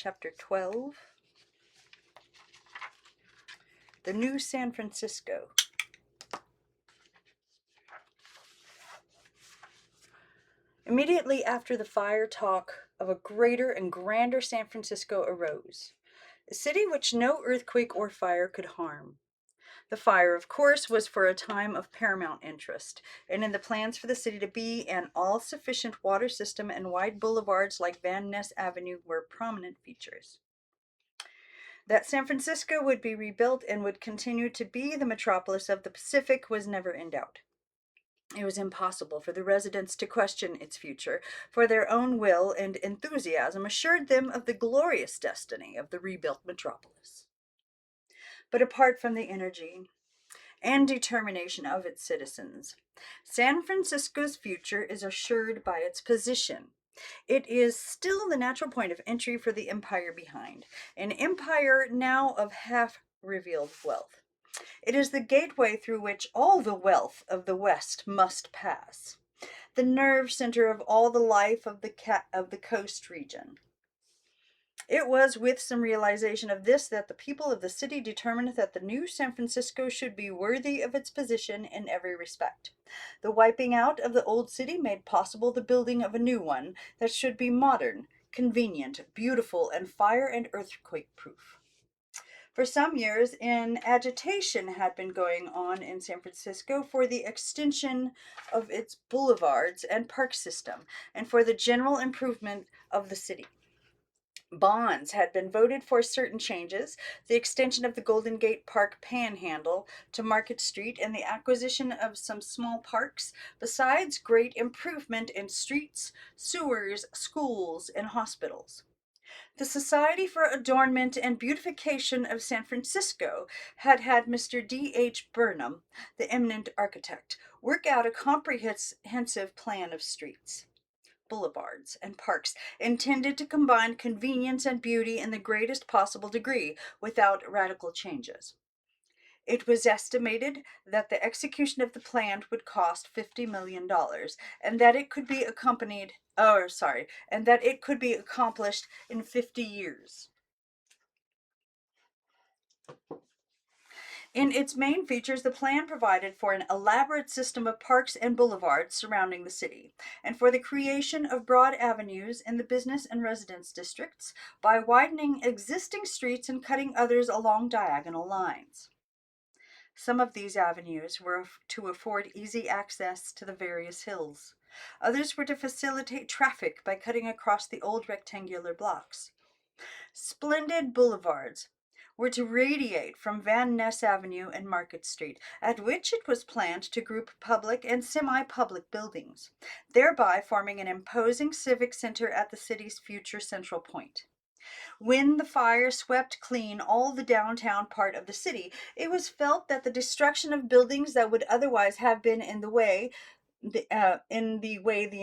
chapter 12. The New San Francisco. Immediately after the fire, talk of a greater and grander San Francisco arose, a city which no earthquake or fire could harm. The fire, of course, was for a time of paramount interest, and in the plans for the city to be an all-sufficient water system and wide boulevards like Van Ness Avenue were prominent features. That San Francisco would be rebuilt and would continue to be the metropolis of the Pacific was never in doubt. It was impossible for the residents to question its future, for their own will and enthusiasm assured them of the glorious destiny of the rebuilt metropolis. But apart from the energy and determination of its citizens, San Francisco's future is assured by its position. It is still the natural point of entry for the empire behind, an empire now of half-revealed wealth. It is the gateway through which all the wealth of the West must pass, the nerve center of all the life of the coast region. It was with some realization of this that the people of the city determined that the new San Francisco should be worthy of its position in every respect. The wiping out of the old city made possible the building of a new one that should be modern, convenient, beautiful, and fire and earthquake proof. For some years, an agitation had been going on in San Francisco for the extension of its boulevards and park system, and for the general improvement of the city. Bonds had been voted for certain changes, the extension of the Golden Gate Park Panhandle to Market Street, and the acquisition of some small parks, besides great improvement in streets, sewers, schools, and hospitals. The Society for Adornment and Beautification of San Francisco had had Mr. D.H. Burnham, the eminent architect, work out a comprehensive plan of streets, boulevards, and parks intended to combine convenience and beauty in the greatest possible degree without radical changes. It was estimated that the execution of the plan would cost $50 million, and that it could be accomplished in 50 years. In its main features, the plan provided for an elaborate system of parks and boulevards surrounding the city, and for the creation of broad avenues in the business and residence districts by widening existing streets and cutting others along diagonal lines. Some of these avenues were to afford easy access to the various hills. Others were to facilitate traffic by cutting across the old rectangular blocks. Splendid boulevards were to radiate from Van Ness Avenue and Market Street, at which it was planned to group public and semi-public buildings, thereby forming an imposing civic center at the city's future central point. When the fire swept clean all the downtown part of the city, it was felt that the destruction of buildings that would otherwise have been in the way the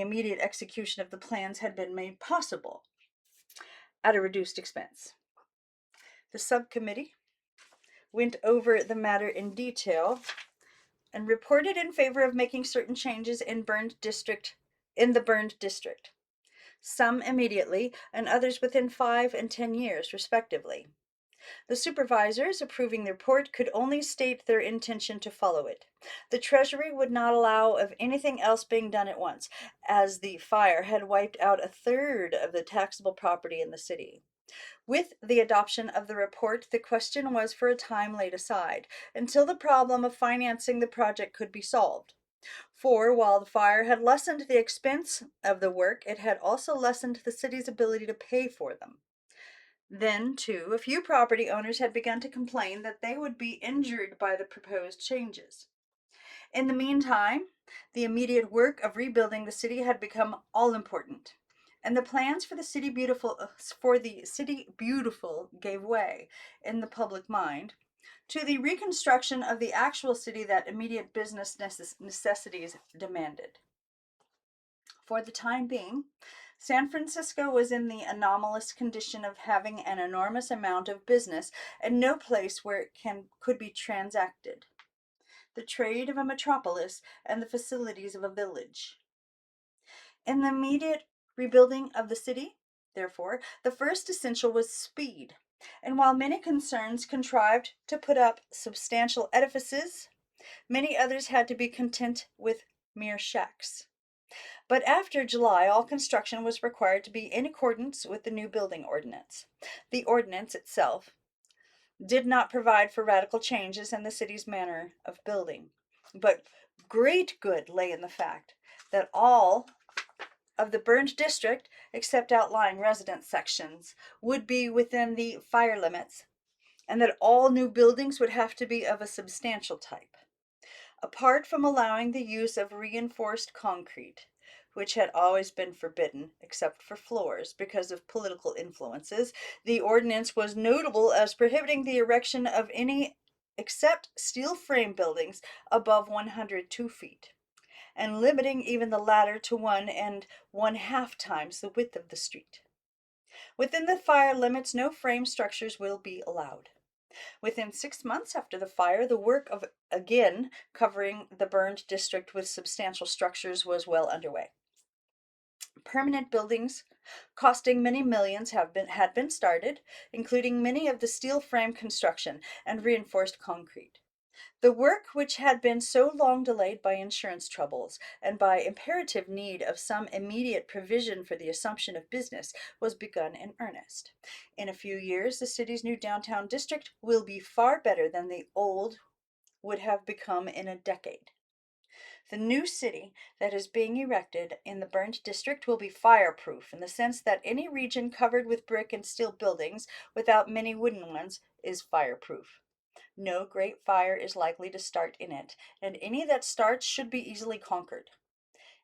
immediate execution of the plans had been made possible at a reduced expense. The subcommittee went over the matter in detail and reported in favor of making certain changes in the burned district. Some immediately, and others within 5 and 10 years, respectively. The supervisors, approving the report, could only state their intention to follow it. The Treasury would not allow of anything else being done at once, as the fire had wiped out a third of the taxable property in the city. With the adoption of the report, the question was for a time laid aside, until the problem of financing the project could be solved. For while the fire had lessened the expense of the work, it had also lessened the city's ability to pay for them. Then, too, a few property owners had begun to complain that they would be injured by the proposed changes. In the meantime, the immediate work of rebuilding the city had become all important, and the plans for the city beautiful gave way in the public mind to the reconstruction of the actual city that immediate business necessities demanded. For the time being, San Francisco was in the anomalous condition of having an enormous amount of business and no place where it could be transacted. The trade of a metropolis and the facilities of a village. In the immediate rebuilding of the city, Therefore, the first essential was speed, and while many concerns contrived to put up substantial edifices, many others had to be content with mere shacks. But after July, all construction was required to be in accordance with the new building ordinance. The ordinance itself did not provide for radical changes in the city's manner of building, but great good lay in the fact that all of the burned district, except outlying residence sections, would be within the fire limits, and that all new buildings would have to be of a substantial type. Apart from allowing the use of reinforced concrete, which had always been forbidden except for floors because of political influences, the ordinance was notable as prohibiting the erection of any except steel frame buildings above 102 feet, and limiting even the latter to 1.5 times the width of the street. Within the fire limits, no frame structures will be allowed. Within 6 months after the fire, the work of again covering the burned district with substantial structures was well underway. Permanent buildings costing many millions had been started, including many of the steel frame construction and reinforced concrete. The work, which had been so long delayed by insurance troubles and by imperative need of some immediate provision for the assumption of business, was begun in earnest. In a few years, the city's new downtown district will be far better than the old would have become in a decade. The new city that is being erected in the burned district will be fireproof in the sense that any region covered with brick and steel buildings, without many wooden ones, is fireproof. No great fire is likely to start in it, and any that starts should be easily conquered.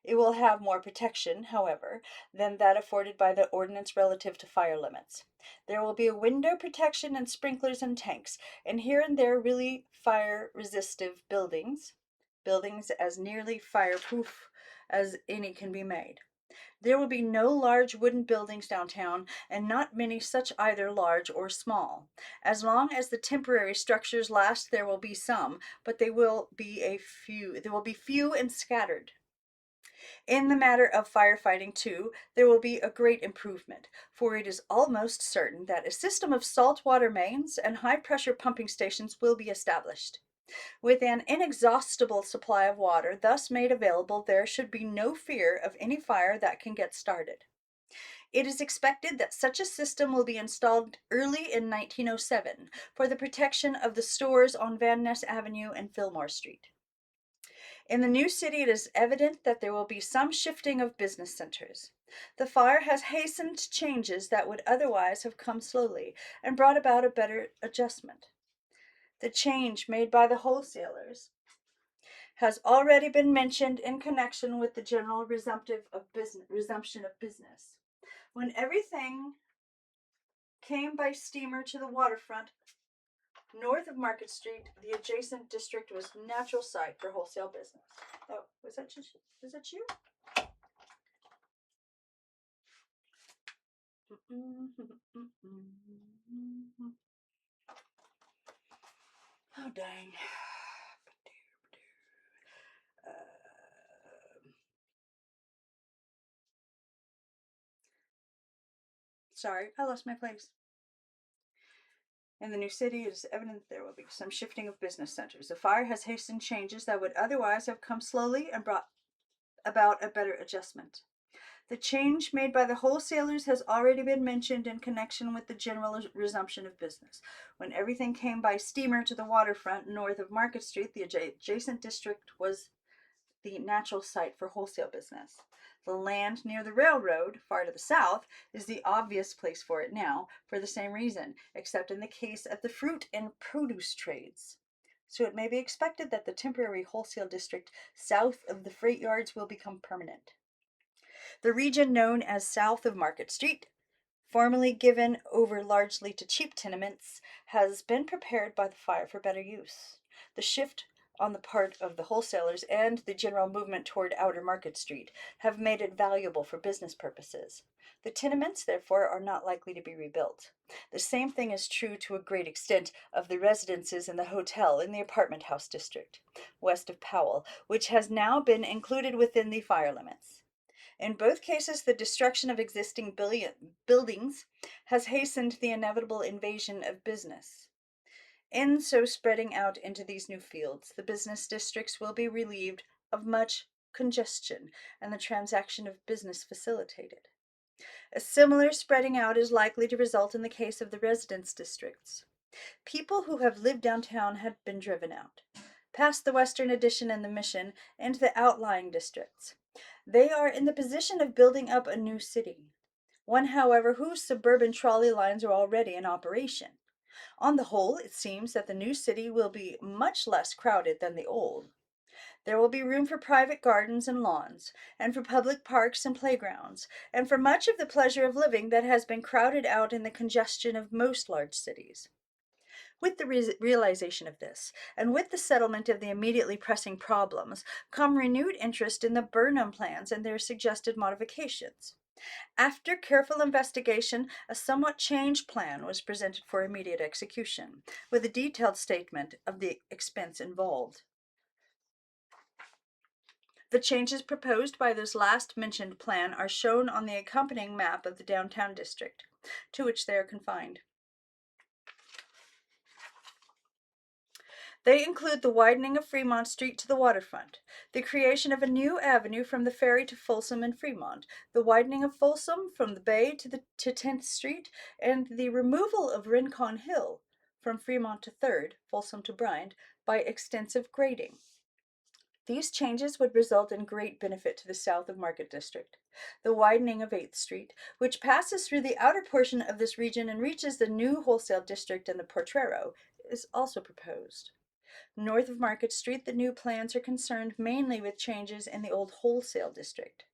It will have more protection, however, than that afforded by the ordinance relative to fire limits. There will be a window protection and sprinklers and tanks, and here and there really fire-resistive buildings as nearly fireproof as any can be made. There will be no large wooden buildings downtown, and not many such either large or small. As long as the temporary structures last, there will be some, but they will be few and scattered. In the matter of firefighting, too, there will be a great improvement, for it is almost certain that a system of salt water mains and high pressure pumping stations will be established. With an inexhaustible supply of water thus made available, there should be no fear of any fire that can get started. It is expected that such a system will be installed early in 1907 for the protection of the stores on Van Ness Avenue and Fillmore Street. In the new city, it is evident that there will be some shifting of business centers. The fire has hastened changes that would otherwise have come slowly and brought about a better adjustment. The change made by the wholesalers has already been mentioned in connection with the general resumption of business. When everything came by steamer to the waterfront north of Market Street, the adjacent district was a natural site for wholesale business. Oh, was that you? Oh, dang. Uh, Sorry, I lost my place. In the new city, it is evident there will be some shifting of business centers. The fire has hastened changes that would otherwise have come slowly and brought about a better adjustment. The change made by the wholesalers has already been mentioned in connection with the general resumption of business. When everything came by steamer to the waterfront north of Market Street, the adjacent district was the natural site for wholesale business. The land near the railroad, far to the south, is the obvious place for it now, for the same reason, except in the case of the fruit and produce trades. So it may be expected that the temporary wholesale district south of the freight yards will become permanent. The region known as south of Market Street, formerly given over largely to cheap tenements, has been prepared by the fire for better use. The shift on the part of the wholesalers and the general movement toward Outer Market Street have made it valuable for business purposes. The tenements, therefore, are not likely to be rebuilt. The same thing is true to a great extent of the residences and the hotel in the apartment house district, west of Powell, which has now been included within the fire limits. In both cases, the destruction of existing buildings has hastened the inevitable invasion of business. In so spreading out into these new fields, the business districts will be relieved of much congestion and the transaction of business facilitated. A similar spreading out is likely to result in the case of the residence districts. People who have lived downtown have been driven out, past the Western Addition and the Mission, into the outlying districts. They are in the position of building up a new city, one, however, whose suburban trolley lines are already in operation. On the whole, it seems that the new city will be much less crowded than the old. There will be room for private gardens and lawns, and for public parks and playgrounds, and for much of the pleasure of living that has been crowded out in the congestion of most large cities. With the realization of this, and with the settlement of the immediately pressing problems, come renewed interest in the Burnham plans and their suggested modifications. After careful investigation, a somewhat changed plan was presented for immediate execution, with a detailed statement of the expense involved. The changes proposed by this last mentioned plan are shown on the accompanying map of the downtown district, to which they are confined. They include the widening of Fremont Street to the waterfront, the creation of a new avenue from the ferry to Folsom and Fremont, the widening of Folsom from the Bay to 10th Street, and the removal of Rincon Hill from Fremont to 3rd, Folsom to Bryant, by extensive grading. These changes would result in great benefit to the south of Market District. The widening of 8th Street, which passes through the outer portion of this region and reaches the new wholesale district and the Potrero, is also proposed. North of Market Street, the new plans are concerned mainly with changes in the old wholesale district.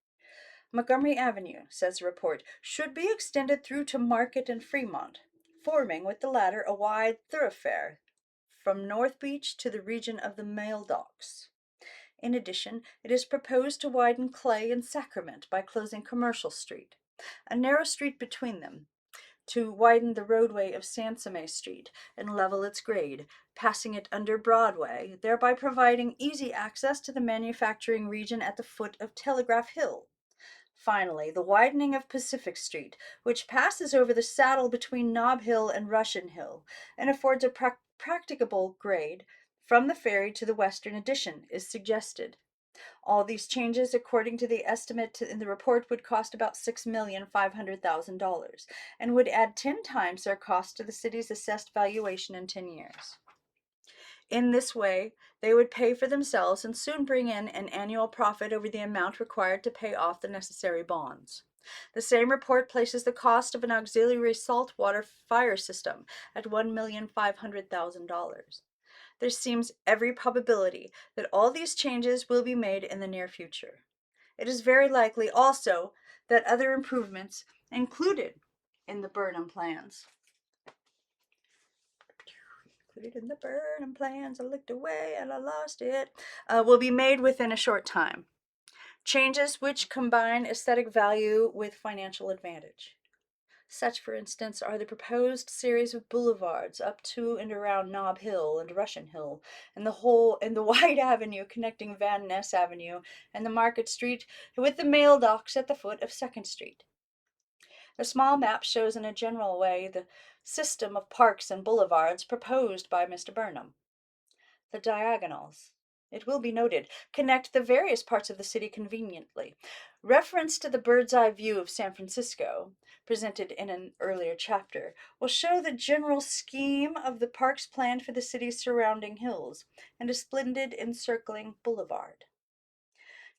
Montgomery Avenue, says the report, should be extended through to Market and Fremont, forming with the latter a wide thoroughfare from North Beach to the region of the mail docks. In addition, it is proposed to widen Clay and Sacrament by closing Commercial Street, a narrow street between them, to widen the roadway of Sansome Street and level its grade, passing it under Broadway, thereby providing easy access to the manufacturing region at the foot of Telegraph Hill. Finally, the widening of Pacific Street, which passes over the saddle between Nob Hill and Russian Hill, and affords a practicable grade from the ferry to the Western Addition, is suggested. All these changes, according to the estimate in the report, would cost about $6,500,000 and would add 10 times their cost to the city's assessed valuation in 10 years. In this way, they would pay for themselves and soon bring in an annual profit over the amount required to pay off the necessary bonds. The same report places the cost of an auxiliary saltwater fire system at $1,500,000. There seems every probability that all these changes will be made in the near future. It is very likely also that other improvements included in the Burnham plans I looked away and I lost it, will be made within a short time. Changes which combine aesthetic value with financial advantage. Such, for instance, are the proposed series of boulevards up to and around Nob Hill and Russian Hill, and the wide avenue connecting Van Ness Avenue and the Market Street, with the mail docks at the foot of 2nd Street. The small map shows in a general way the system of parks and boulevards proposed by Mr. Burnham. The diagonals, it will be noted, connect the various parts of the city conveniently. Reference to the bird's eye view of San Francisco, presented in an earlier chapter, will show the general scheme of the parks planned for the city's surrounding hills and a splendid encircling boulevard.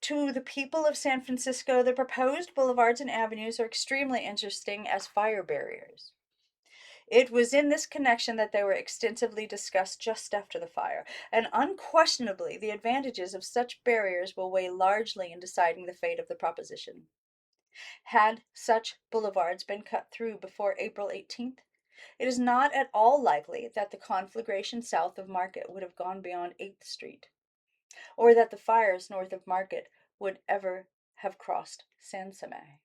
To the people of San Francisco, the proposed boulevards and avenues are extremely interesting as fire barriers. It was in this connection that they were extensively discussed just after the fire, and unquestionably the advantages of such barriers will weigh largely in deciding the fate of the proposition. Had such boulevards been cut through before April 18th, it is not at all likely that the conflagration south of Market would have gone beyond 8th Street, or that the fires north of Market would ever have crossed Sansome.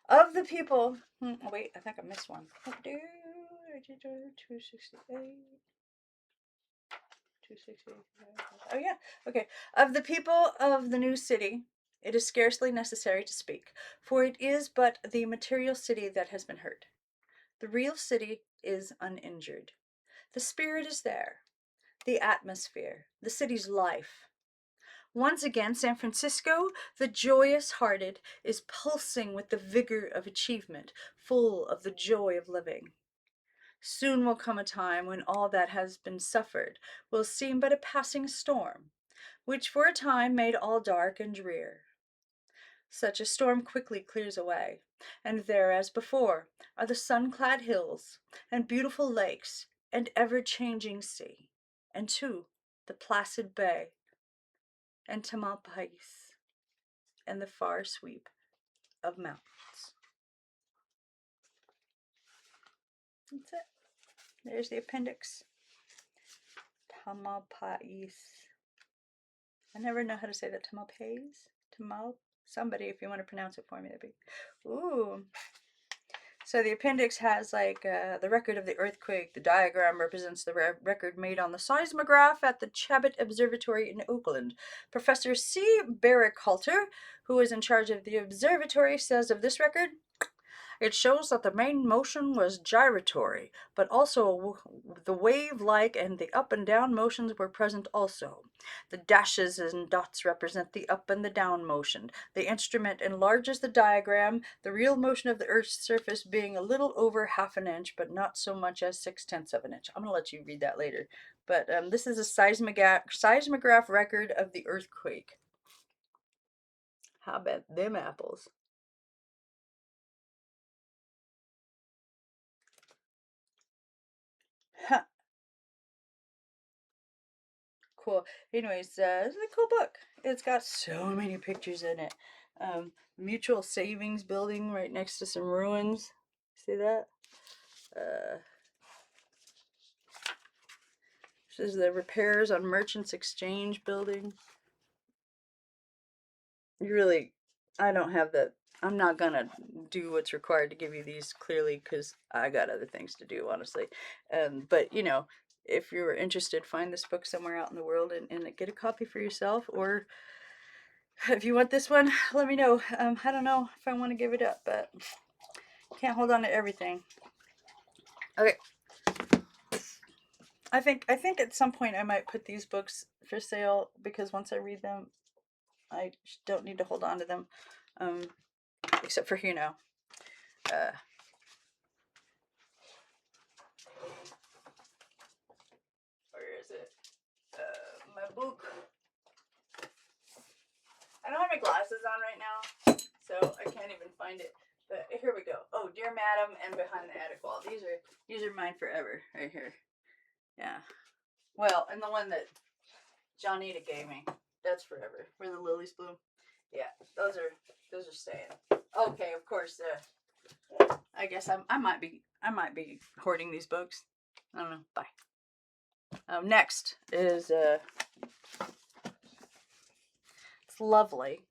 Of the people, wait, I think I missed one. 268. 260. Oh, yeah. Okay. Of the people of the new city, it is scarcely necessary to speak, for it is but the material city that has been hurt. The real city is uninjured. The spirit is there, the atmosphere, the city's life. Once again, San Francisco, the joyous hearted, is pulsing with the vigor of achievement, full of the joy of living. Soon will come a time when all that has been suffered will seem but a passing storm, which for a time made all dark and drear. Such a storm quickly clears away, and there, as before, are the sun-clad hills, and beautiful lakes, and ever-changing sea, and too, the placid bay, and Tamalpais, and the far sweep of mountains. That's it. There's the appendix. Tamalpais. I never know how to say that. Tamalpais? Somebody, if you want to pronounce it for me, that'd be. Ooh. So the appendix has the record of the earthquake. The diagram represents the record made on the seismograph at the Chabot Observatory in Oakland. Professor C. Barrick-Halter, who is in charge of the observatory, says of this record, it shows that the main motion was gyratory, but also the wave-like and the up and down motions were present also. The dashes and dots represent the up and the down motion. The instrument enlarges the diagram, the real motion of the Earth's surface being a little over half an inch, but not so much as 6/10 of an inch. I'm going to let you read that later. But this is a seismograph record of the earthquake. How about them apples? Huh. Cool. Anyways, this is a cool book. It's got so many pictures in it. Mutual savings building right next to some ruins. See that? This is the repairs on Merchants Exchange building. I don't have that. I'm not gonna do what's required to give you these clearly because I got other things to do, honestly. But if you're interested, find this book somewhere out in the world and get a copy for yourself. Or if you want this one, let me know. I don't know if I want to give it up, but can't hold on to everything. Okay. I think at some point I might put these books for sale because once I read them, I don't need to hold on to them. Except for where is it? My book. I don't have my glasses on right now, so I can't even find it. But here we go. Oh, Dear Madam and Behind the Attic Wall. These are mine forever, right here. Yeah. Well, and the one that Johnita gave me, that's forever. Where the lilies bloom. Yeah, those are staying. Okay, of course. I guess I might be hoarding these books. I don't know. Bye. Next is it's lovely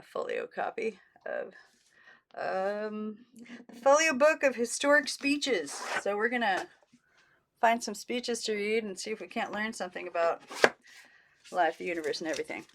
folio copy of the folio book of historic speeches. So we're gonna find some speeches to read and see if we can't learn something about life, the universe, and everything.